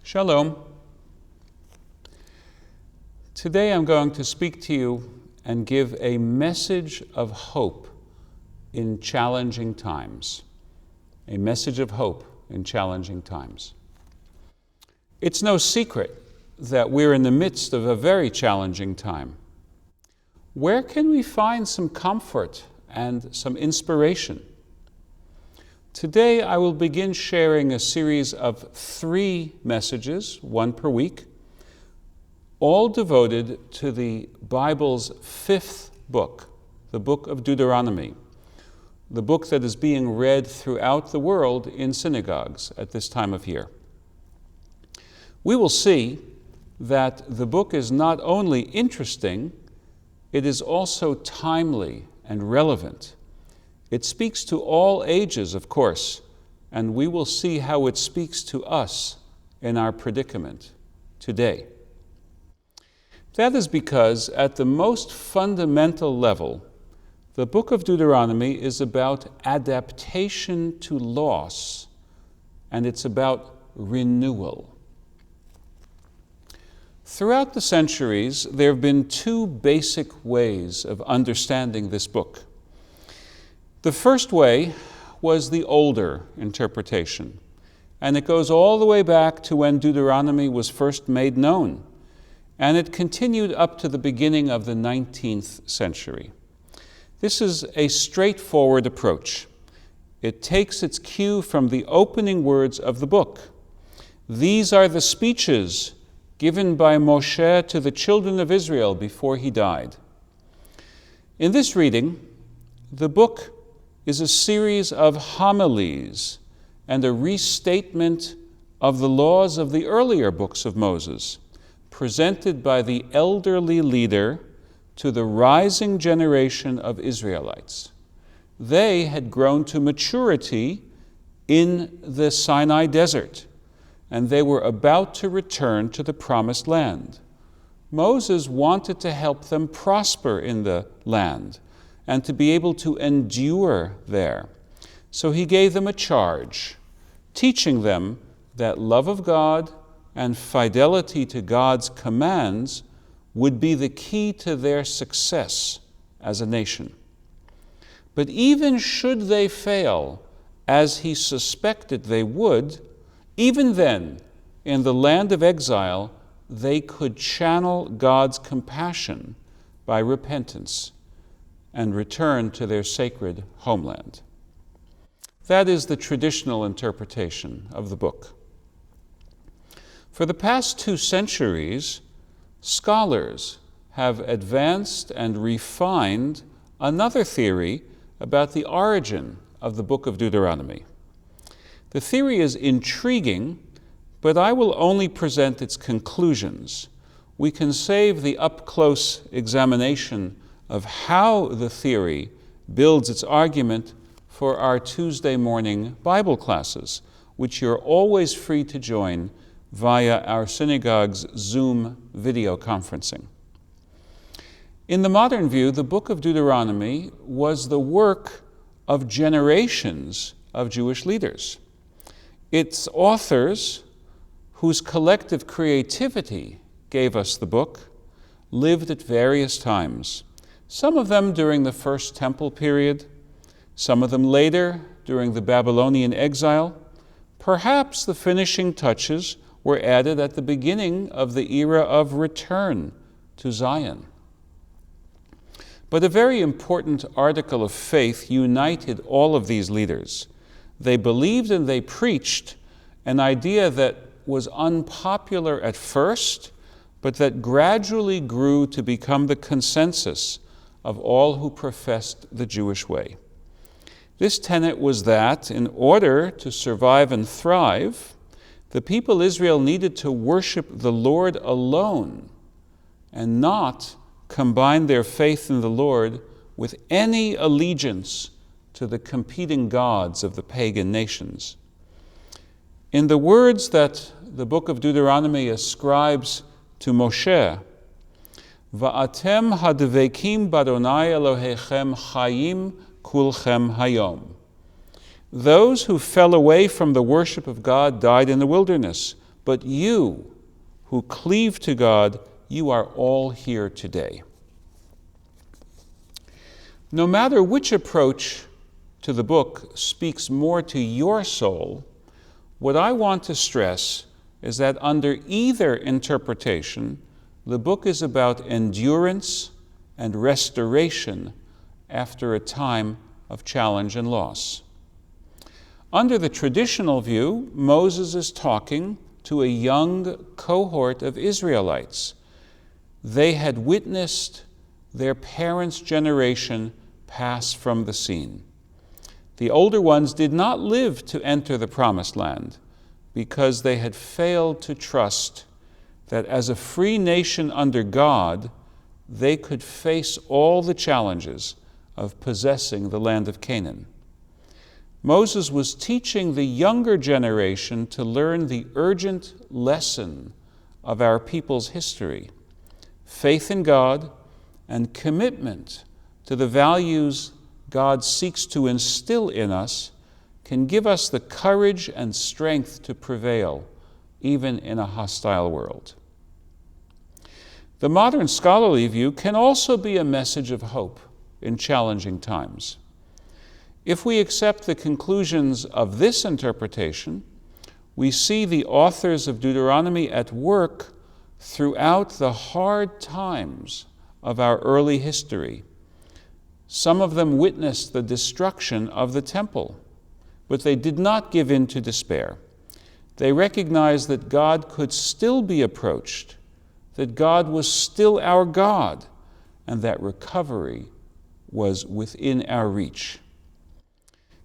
Shalom. Today I'm going to speak to you and give a message of hope in challenging times. A message of hope in challenging times. It's no secret that we're in the midst of a very challenging time. Where can we find some comfort and some inspiration? Today I will begin sharing a series of 3 messages, one per week, all devoted to the Bible's 5th book, the book of Deuteronomy, the book that is being read throughout the world in synagogues at this time of year. We will see that the book is not only interesting, it is also timely and relevant. It speaks to all ages, of course, and we will see how it speaks to us in our predicament today. That is because at the most fundamental level, the book of Deuteronomy is about adaptation to loss, and it's about renewal. Throughout the centuries, there have been 2 basic ways of understanding this book. The first way was the older interpretation, and it goes all the way back to when Deuteronomy was first made known, and it continued up to the beginning of the 19th century. This is a straightforward approach. It takes its cue from the opening words of the book. These are the speeches given by Moshe to the children of Israel before he died. In this reading, the book is a series of homilies and a restatement of the laws of the earlier books of Moses, presented by the elderly leader to the rising generation of Israelites. They had grown to maturity in the Sinai desert, and they were about to return to the promised land. Moses wanted to help them prosper in the land and to be able to endure there. So he gave them a charge, teaching them that love of God and fidelity to God's commands would be the key to their success as a nation. But even should they fail, as he suspected they would, even then, in the land of exile, they could channel God's compassion by repentance and return to their sacred homeland. That is the traditional interpretation of the book. For the past 2 centuries, scholars have advanced and refined another theory about the origin of the book of Deuteronomy. The theory is intriguing, but I will only present its conclusions. We can save the up-close examination of how the theory builds its argument for our Tuesday morning Bible classes, which you're always free to join via our synagogue's Zoom video conferencing. In the modern view, the book of Deuteronomy was the work of generations of Jewish leaders. Its authors, whose collective creativity gave us the book, lived at various times. Some of them during the First Temple period, some of them later during the Babylonian exile. Perhaps the finishing touches were added at the beginning of the era of return to Zion. But a very important article of faith united all of these leaders. They believed and they preached an idea that was unpopular at first, but that gradually grew to become the consensus of all who professed the Jewish way. This tenet was that in order to survive and thrive, the people Israel needed to worship the Lord alone and not combine their faith in the Lord with any allegiance to the competing gods of the pagan nations. In the words that the book of Deuteronomy ascribes to Moshe, Va'atem hadvekim b'Adonai Elohechem chayim kulchem hayom. Those who fell away from the worship of God died in the wilderness, but you who cleave to God, you are all here today. No matter which approach to the book speaks more to your soul, what I want to stress is that under either interpretation, the book is about endurance and restoration after a time of challenge and loss. Under the traditional view, Moses is talking to a young cohort of Israelites. They had witnessed their parents' generation pass from the scene. The older ones did not live to enter the promised land because they had failed to trust that as a free nation under God, they could face all the challenges of possessing the land of Canaan. Moses was teaching the younger generation to learn the urgent lesson of our people's history: faith in God and commitment to the values God seeks to instill in us can give us the courage and strength to prevail, even in a hostile world. The modern scholarly view can also be a message of hope in challenging times. If we accept the conclusions of this interpretation, we see the authors of Deuteronomy at work throughout the hard times of our early history. Some of them witnessed the destruction of the temple, but they did not give in to despair. They recognized that God could still be approached, that God was still our God, and that recovery was within our reach.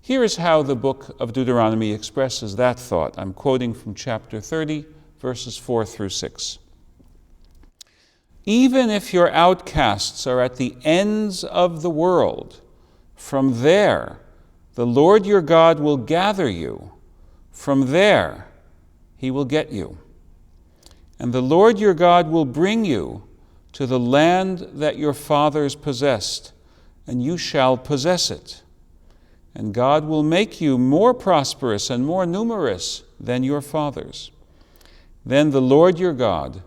Here is how the book of Deuteronomy expresses that thought. I'm quoting from chapter 30, verses 4 through 6. Even if your outcasts are at the ends of the world, from there the Lord your God will gather you. From there he will get you. And the Lord your God will bring you to the land that your fathers possessed, and you shall possess it. And God will make you more prosperous and more numerous than your fathers. Then the Lord your God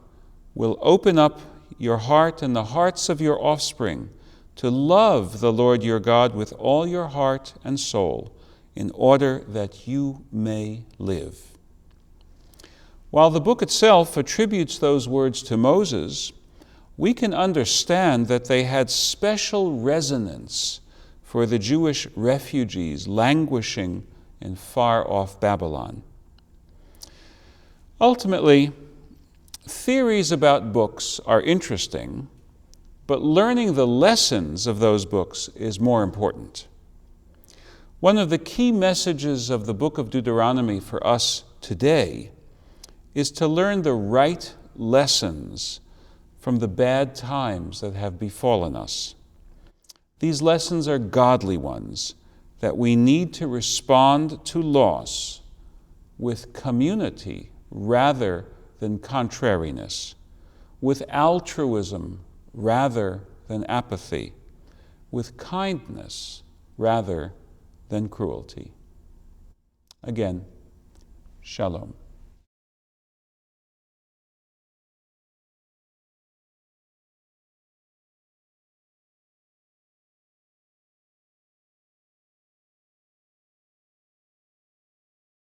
will open up your heart and the hearts of your offspring to love the Lord your God with all your heart and soul, in order that you may live. While the book itself attributes those words to Moses, we can understand that they had special resonance for the Jewish refugees languishing in far-off Babylon. Ultimately, theories about books are interesting, but learning the lessons of those books is more important. One of the key messages of the book of Deuteronomy for us today is to learn the right lessons from the bad times that have befallen us. These lessons are godly ones that we need to respond to loss with community rather than contrariness, with altruism rather than apathy, with kindness rather than cruelty. Again, Shalom.